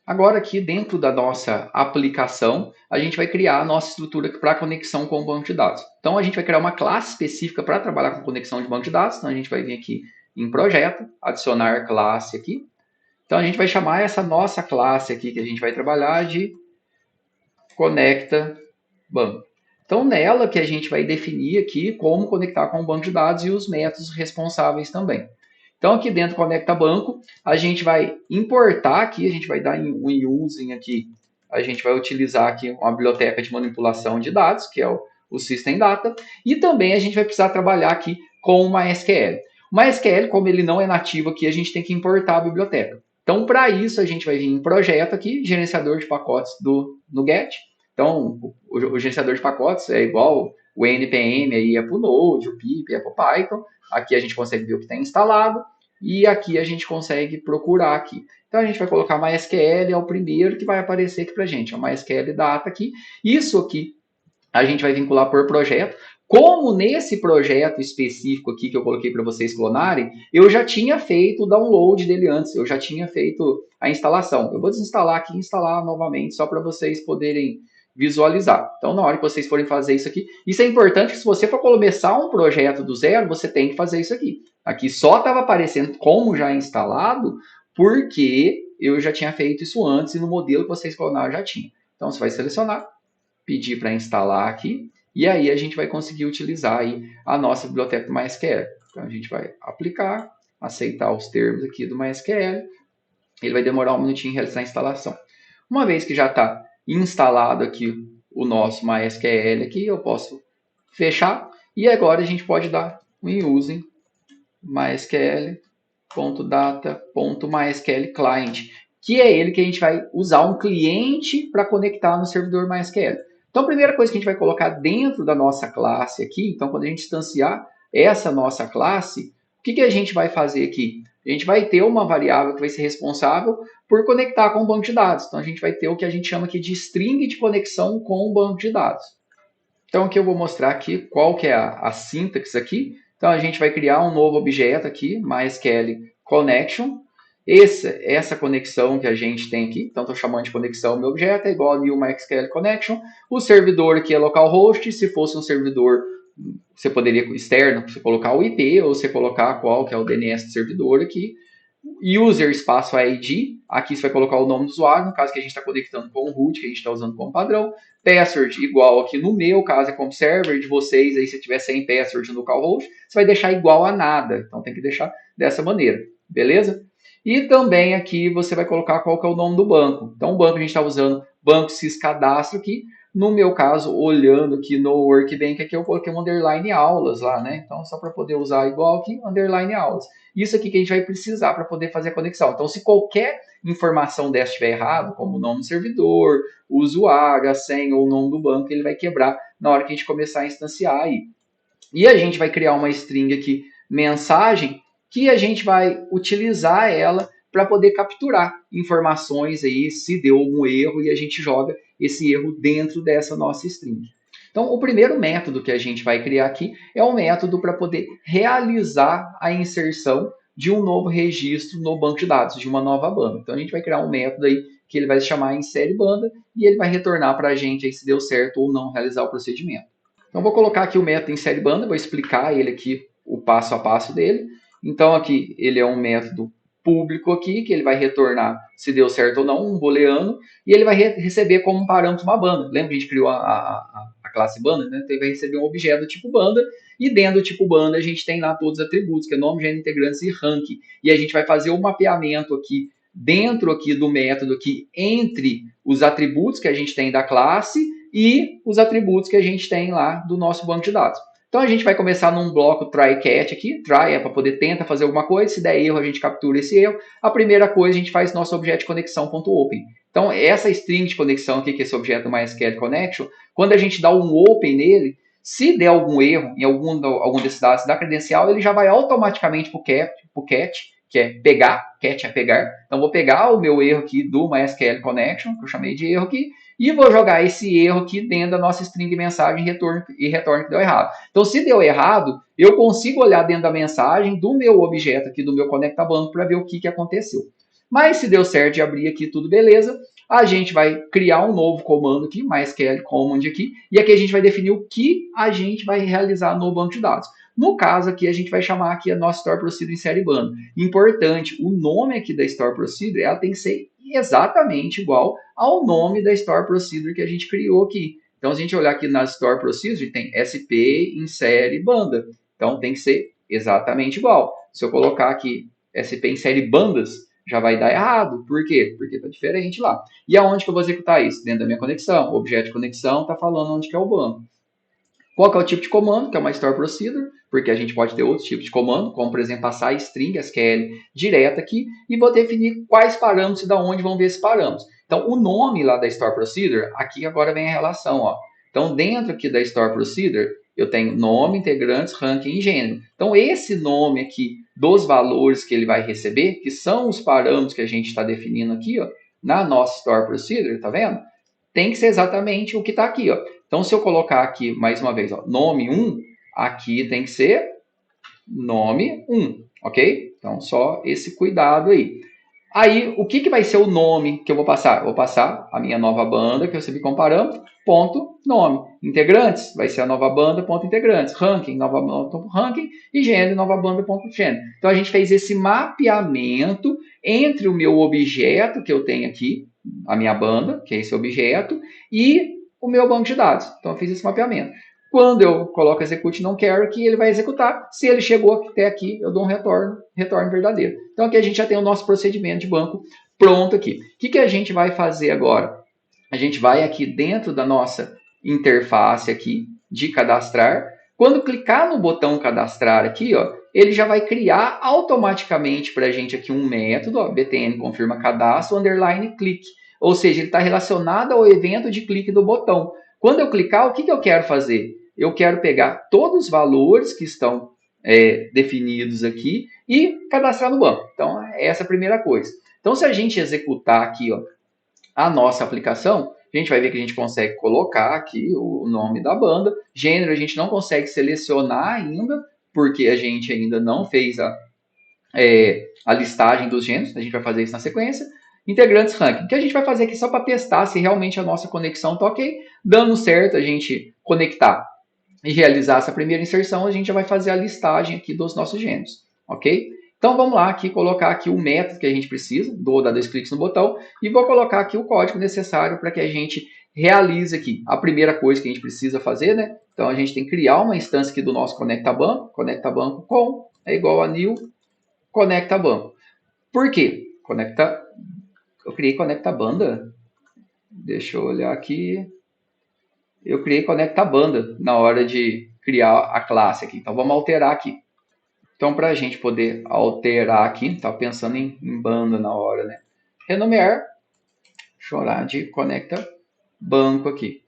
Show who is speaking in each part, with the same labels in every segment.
Speaker 1: Agora aqui dentro da nossa aplicação, a gente vai criar a nossa estrutura para conexão com o banco de dados. Então a gente vai criar uma classe específica para trabalhar com conexão de banco de dados. Então a gente vai vir aqui em projeto, adicionar classe aqui. Então a gente vai chamar essa nossa classe aqui que a gente vai trabalhar de conecta banco. Então nela que a gente vai definir aqui como conectar com o banco de dados e os métodos responsáveis também. Então aqui dentro conecta banco, a gente vai importar aqui, a gente vai dar um using aqui, a gente vai utilizar aqui uma biblioteca de manipulação de dados, que é o System Data, e também a gente vai precisar trabalhar aqui com o MySQL. O MySQL, como ele não é nativo aqui, a gente tem que importar a biblioteca. Então, para isso, a gente vai vir em projeto aqui, gerenciador de pacotes do NuGet. Então, o gerenciador de pacotes é igual o npm aí é para o Node, o pip é para o Python. Aqui a gente consegue ver o que está instalado e aqui a gente consegue procurar aqui. Então a gente vai colocar MySQL, é o primeiro que vai aparecer aqui para a gente, é o MySQL Data aqui. Isso aqui a gente vai vincular por projeto. Como nesse projeto específico aqui que eu coloquei para vocês clonarem, eu já tinha feito o download dele antes, eu já tinha feito a instalação. Eu vou desinstalar aqui e instalar novamente só para vocês poderem visualizar. Então, na hora que vocês forem fazer isso aqui, isso é importante que se você for começar um projeto do zero, você tem que fazer isso aqui. Aqui só estava aparecendo como já instalado, porque eu já tinha feito isso antes e no modelo que vocês clonaram já tinha. Então, você vai selecionar, pedir para instalar aqui, e aí a gente vai conseguir utilizar aí a nossa biblioteca MySQL. Então, a gente vai aplicar, aceitar os termos aqui do MySQL, ele vai demorar um minutinho em realizar a instalação. Uma vez que já está instalado aqui o nosso MySQL aqui, eu posso fechar e agora a gente pode dar um using mysql.data.mysql client, que é ele que a gente vai usar um cliente para conectar no servidor MySQL. Então, a primeira coisa que a gente vai colocar dentro da nossa classe aqui, então quando a gente instanciar essa nossa classe, o que a gente vai fazer aqui? A gente vai ter uma variável que vai ser responsável por conectar com o banco de dados. Então, a gente vai ter o que a gente chama aqui de string de conexão com o banco de dados. Então, aqui eu vou mostrar aqui qual que é a sintaxe aqui. Então, a gente vai criar um novo objeto aqui, MySQL Connection. Essa conexão que a gente tem aqui, então estou chamando de conexão, meu objeto é igual a new MySQL Connection. O servidor aqui é localhost, se fosse um servidor, você poderia externo, você colocar o IP, ou você colocar qual que é o DNS do servidor aqui. User espaço ID, aqui você vai colocar o nome do usuário, no caso que a gente está conectando com o root, que a gente está usando como padrão. Password igual aqui no meu, caso é como server de vocês, aí se tiver sem password no localhost, você vai deixar igual a nada. Então tem que deixar dessa maneira, beleza? E também aqui você vai colocar qual que é o nome do banco. Então o banco a gente está usando Banco Syscadastro aqui. No meu caso, olhando aqui no Workbench, aqui eu coloquei um underline aulas lá, né? Então só para poder usar igual aqui, underline aulas. Isso aqui que a gente vai precisar para poder fazer a conexão. Então se qualquer informação dessa estiver errado, como o nome do servidor, o usuário, a senha ou o nome do banco, ele vai quebrar na hora que a gente começar a instanciar aí. E a gente vai criar uma string aqui, mensagem, que a gente vai utilizar ela para poder capturar informações aí, se deu algum erro, e a gente joga esse erro dentro dessa nossa string. Então, o primeiro método que a gente vai criar aqui é um método para poder realizar a inserção de um novo registro no banco de dados, de uma nova banda. Então, a gente vai criar um método aí que ele vai se chamar insere banda e ele vai retornar para a gente aí se deu certo ou não realizar o procedimento. Então, vou colocar aqui o método insere banda, vou explicar ele aqui, o passo a passo dele. Então, aqui ele é um método público aqui, que ele vai retornar se deu certo ou não, um booleano, e ele vai receber como um parâmetro uma banda. Lembra que a gente criou a classe banda? Né? Então, ele vai receber um objeto do tipo banda, e dentro do tipo banda a gente tem lá todos os atributos, que é nome, gênero, integrantes e rank. E a gente vai fazer o mapeamento aqui, dentro aqui do método aqui, entre os atributos que a gente tem da classe e os atributos que a gente tem lá do nosso banco de dados. Então a gente vai começar num bloco try catch aqui, try é para poder tentar fazer alguma coisa, se der erro a gente captura esse erro. A primeira coisa a gente faz nosso objeto de conexão.open. Então essa string de conexão aqui, que é esse objeto MySQL connection, quando a gente dá um open nele, se der algum erro em algum desses dados da credencial, ele já vai automaticamente para o catch, que é pegar, catch é pegar. Então vou pegar o meu erro aqui do MySQL connection, que eu chamei de erro aqui, e vou jogar esse erro aqui dentro da nossa string mensagem e retorno que deu errado. Então, se deu errado, eu consigo olhar dentro da mensagem do meu objeto aqui, do meu conecta banco, para ver o que aconteceu. Mas se deu certo de abrir aqui tudo beleza, a gente vai criar um novo comando aqui, MySQL command aqui, e aqui a gente vai definir o que a gente vai realizar no banco de dados. No caso aqui, a gente vai chamar aqui a nossa Store Procedure em série banda. Importante, o nome aqui da Store Procedure, ela tem que ser exatamente igual ao nome da Store Procedure que a gente criou aqui. Então, se a gente olhar aqui na Store Procedure, tem SP em série banda. Então, tem que ser exatamente igual. Se eu colocar aqui SP em série bandas, já vai dar errado. Por quê? Porque está diferente lá. E aonde que eu vou executar isso? Dentro da minha conexão. O objeto de conexão está falando onde que é o banco. Qual que é o tipo de comando? Que é uma Store Procedure, porque a gente pode ter outros tipos de comando, como, por exemplo, passar string SQL direto aqui, e vou definir quais parâmetros e da onde vão ver esses parâmetros. Então, o nome lá da Store Procedure, aqui agora vem a relação. Ó. Então, dentro aqui da Store Procedure, eu tenho nome, integrantes, ranking e gênero. Então, esse nome aqui dos valores que ele vai receber, que são os parâmetros que a gente está definindo aqui, ó, na nossa Store Procedure, tá vendo? Tem que ser exatamente o que está aqui, ó. Então, se eu colocar aqui, mais uma vez, ó, nome 1, aqui tem que ser nome 1, ok? Então, só esse cuidado aí. Aí, o que vai ser o nome que eu vou passar? Eu vou passar a minha nova banda, que eu recebi como parâmetro, ponto nome. Integrantes, vai ser a nova banda, ponto integrantes. Ranking, nova banda, ponto ranking. E gênero, nova banda, ponto gênero. Então, a gente fez esse mapeamento entre o meu objeto que eu tenho aqui, a minha banda, que é esse objeto, e o meu banco de dados. Então, eu fiz esse mapeamento. Quando eu coloco execute não quero aqui, ele vai executar. Se ele chegou até aqui, eu dou um retorno verdadeiro. Então aqui a gente já tem o nosso procedimento de banco pronto aqui. O que a gente vai fazer agora? A gente vai aqui dentro da nossa interface aqui de cadastrar. Quando clicar no botão cadastrar aqui, ó, ele já vai criar automaticamente para a gente aqui um método, ó, btn confirma cadastro, underline clique. Ou seja, ele está relacionado ao evento de clique do botão. Quando eu clicar, o que eu quero fazer? Eu quero pegar todos os valores que estão definidos aqui e cadastrar no banco. Então, essa é a primeira coisa. Então, se a gente executar aqui ó, a nossa aplicação, a gente vai ver que a gente consegue colocar aqui o nome da banda. Gênero a gente não consegue selecionar ainda, porque a gente ainda não fez a listagem dos gêneros. A gente vai fazer isso na sequência. Integrantes ranking, que a gente vai fazer aqui só para testar se realmente a nossa conexão está ok. Dando certo a gente conectar e realizar essa primeira inserção, a gente já vai fazer a listagem aqui dos nossos gêneros, ok? Então vamos lá aqui colocar aqui o método que a gente precisa, dou dar 2 cliques no botão e vou colocar aqui o código necessário para que a gente realize aqui a primeira coisa que a gente precisa fazer, né? Então a gente tem que criar uma instância aqui do nosso conecta banco com é igual a new conecta banco. Por quê? Eu criei conecta banda? Deixa eu olhar aqui. Eu criei conecta banda na hora de criar a classe aqui. Então vamos alterar aqui. Então para a gente poder alterar aqui, estava pensando em banda na hora, né? Renomear, chorar de conecta banco aqui.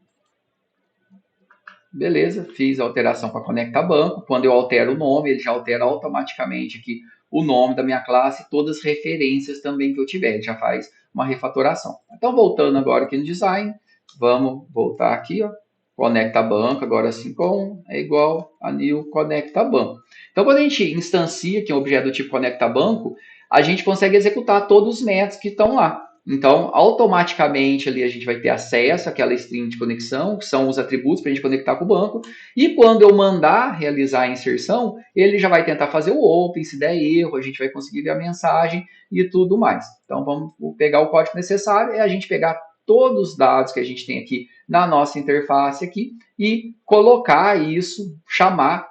Speaker 1: Beleza, fiz a alteração para conecta banco. Quando eu altero o nome, ele já altera automaticamente aqui o nome da minha classe e todas as referências também que eu tiver. Ele já faz uma refatoração. Então voltando agora aqui no design, vamos voltar aqui, ó. Conecta banco, agora sim com é igual a new conecta banco. Então, quando a gente instancia aqui um objeto do tipo conecta banco, a gente consegue executar todos os métodos que estão lá. Então, automaticamente ali a gente vai ter acesso àquela string de conexão, que são os atributos para a gente conectar com o banco. E quando eu mandar realizar a inserção, ele já vai tentar fazer o open, se der erro, a gente vai conseguir ver a mensagem e tudo mais. Então, vamos pegar o código necessário, é a gente pegar todos os dados que a gente tem aqui na nossa interface aqui e colocar isso, chamar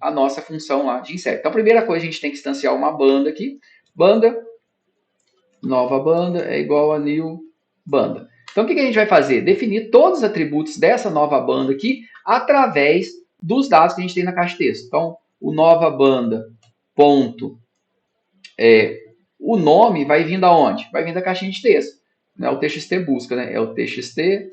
Speaker 1: a nossa função lá de insert. Então, a primeira coisa, a gente tem que instanciar uma banda aqui. Banda, nova banda é igual a new banda. Então, o que a gente vai fazer? Definir todos os atributos dessa nova banda aqui através dos dados que a gente tem na caixa de texto. Então, o nova banda, ponto, o nome vai vir da onde? Vai vir da caixinha de texto. Não é o txt busca, né? É o txt.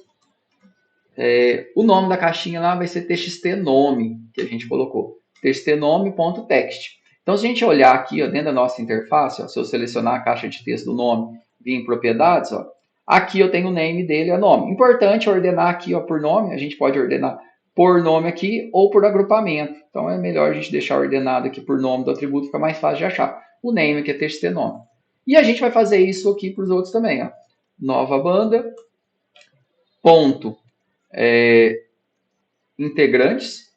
Speaker 1: O nome da caixinha lá vai ser txt nome, que a gente colocou. txt nome.text. Então, se a gente olhar aqui ó, dentro da nossa interface, ó, se eu selecionar a caixa de texto do nome, vir em propriedades, ó, aqui eu tenho o name dele, é nome. Importante ordenar aqui ó, por nome, a gente pode ordenar por nome aqui ou por agrupamento. Então, é melhor a gente deixar ordenado aqui por nome do atributo, fica mais fácil de achar. O name aqui é txt nome. E a gente vai fazer isso aqui para os outros também. Ó. Nova banda, ponto, integrantes,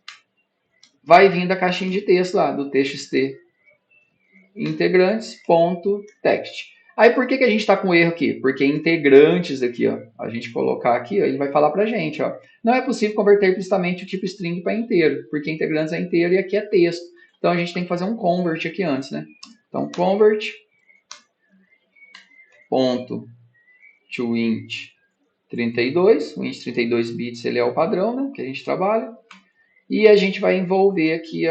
Speaker 1: vai vir da caixinha de texto lá, do txt integrantes.text. Aí por que a gente está com erro aqui? Porque integrantes aqui, ó, a gente colocar aqui, ó, ele vai falar para a gente, ó, não é possível converter implicitamente o tipo string para inteiro, porque integrantes é inteiro e aqui é texto. Então a gente tem que fazer um convert aqui antes, né? Então convert ponto to int 32, o int 32 bits ele é o padrão, né, que a gente trabalha, e a gente vai envolver aqui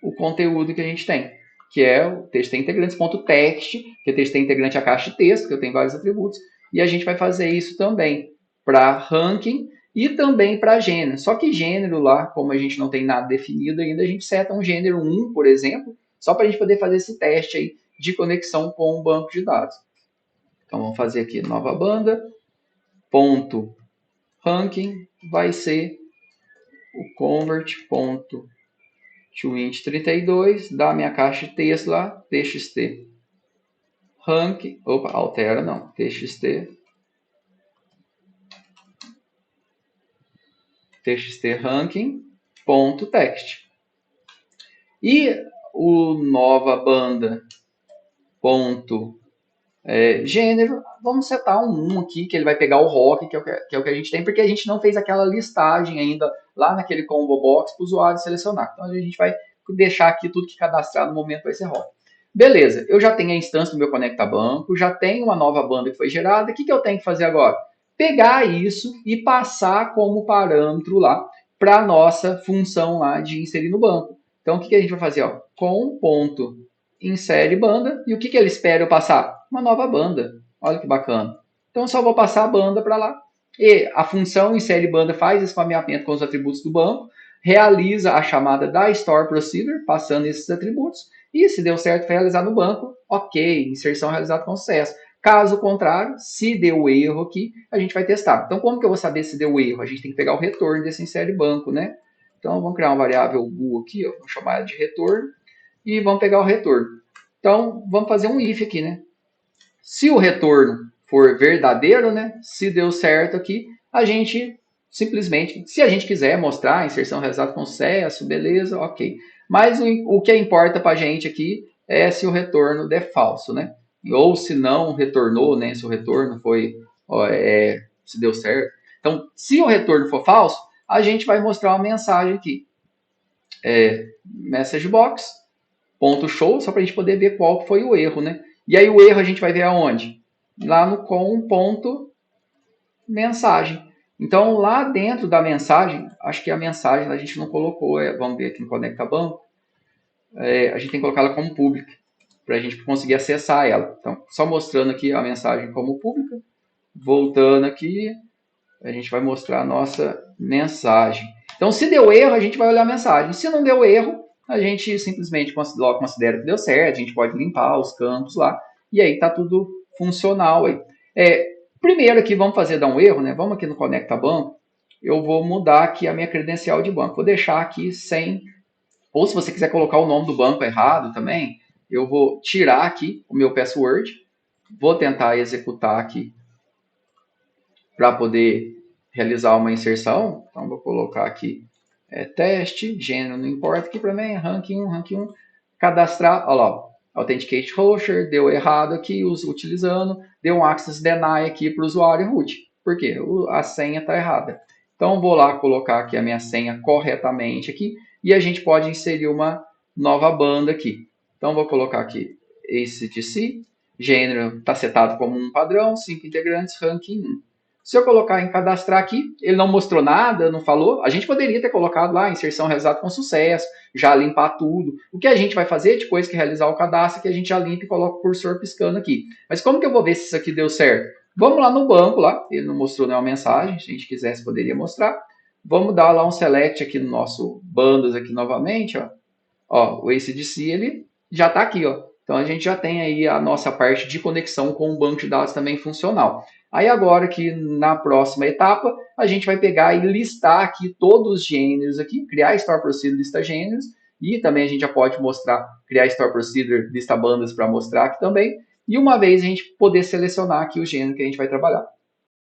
Speaker 1: o conteúdo que a gente tem, que é o texto integrantes.text, que é texto integrante a caixa de texto, que eu tenho vários atributos, e a gente vai fazer isso também para ranking e também para gênero. Só que gênero lá, como a gente não tem nada definido ainda, a gente seta um gênero 1, por exemplo, só para a gente poder fazer esse teste aí de conexão com o banco de dados. Então vamos fazer aqui nova banda, ponto ranking, vai ser o convert.toInt32 da minha caixa de texto lá, txt rank, opa, altera não, txt ranking.text. E o nova banda ponto gênero, vamos setar um 1 aqui, que ele vai pegar o rock, que é o que a gente tem, porque a gente não fez aquela listagem ainda lá naquele combo box para o usuário selecionar. Então a gente vai deixar aqui tudo que cadastrar no momento vai ser rock. Beleza, eu já tenho a instância do meu Conecta Banco, já tenho uma nova banda que foi gerada. O que eu tenho que fazer agora? Pegar isso e passar como parâmetro lá para a nossa função lá de inserir no banco. Então o que a gente vai fazer? Ó? Com ponto insere banda, e o que ele espera eu passar? Uma nova banda. Olha que bacana. Então, eu só vou passar a banda para lá. E a função insere banda faz esse mapeamento com os atributos do banco, realiza a chamada da store procedure, passando esses atributos, e se deu certo, foi realizado no banco, ok, inserção realizada com sucesso. Caso contrário, se deu erro aqui, a gente vai testar. Então, como que eu vou saber se deu erro? A gente tem que pegar o retorno desse insere banco, né? Então, vamos criar uma variável bool aqui, ó, vamos chamar ela de retorno, e vamos pegar o retorno. Então, vamos fazer um if aqui, né? Se o retorno for verdadeiro, né? Se deu certo aqui, a gente simplesmente, se a gente quiser mostrar a inserção realizada com sucesso, beleza, ok. Mas o que importa para a gente aqui é se o retorno der falso, né? Ou se não retornou, né? Se o retorno foi, se deu certo. Então, se o retorno for falso, a gente vai mostrar uma mensagem aqui. Message box, ponto show, só para a gente poder ver qual foi o erro, né? E aí o erro a gente vai ver aonde? Lá no com ponto mensagem. Então lá dentro da mensagem, acho que a mensagem a gente não colocou, vamos ver aqui no Conecta Banco, a gente tem que colocar ela como pública, para a gente conseguir acessar ela. Então, só mostrando aqui a mensagem como pública, voltando aqui, a gente vai mostrar a nossa mensagem. Então, se deu erro, a gente vai olhar a mensagem. Se não deu erro, a gente simplesmente considera que deu certo, a gente pode limpar os campos lá, e aí tá tudo funcional aí. Primeiro aqui, vamos dar um erro, né? Vamos aqui no Conecta Banco, eu vou mudar aqui a minha credencial de banco. Vou deixar aqui sem, ou se você quiser colocar o nome do banco errado também, eu vou tirar aqui o meu password, vou tentar executar aqui para poder realizar uma inserção. Então, vou colocar aqui teste, gênero não importa, aqui para mim é ranking 1, cadastrar, olha lá, Authenticate Hoster, deu errado aqui, utilizando, deu um Access Deny aqui para o usuário root. Por quê? A senha está errada. Então, vou lá colocar aqui a minha senha corretamente aqui, e a gente pode inserir uma nova banda aqui. Então, vou colocar aqui ACTC, gênero está setado como um padrão, 5 integrantes, ranking 1. Se eu colocar em cadastrar aqui, ele não mostrou nada, não falou. A gente poderia ter colocado lá, inserção realizada com sucesso, já limpar tudo. O que a gente vai fazer, depois que realizar o cadastro, que a gente já limpa e coloca o cursor piscando aqui. Mas como que eu vou ver se isso aqui deu certo? Vamos lá no banco, lá. Ele não mostrou nenhuma mensagem, se a gente quisesse poderia mostrar. Vamos dar lá um select aqui no nosso bandas aqui novamente, ó. O ACDC, ele já está aqui, ó. Então a gente já tem aí a nossa parte de conexão com o banco de dados também funcional. Aí agora que na próxima etapa, a gente vai pegar e listar aqui todos os gêneros aqui, criar Store Procedure, lista gêneros, e também a gente já pode mostrar, criar Store Procedure, lista bandas para mostrar aqui também. e uma vez a gente poder selecionar aqui o gênero que a gente vai trabalhar.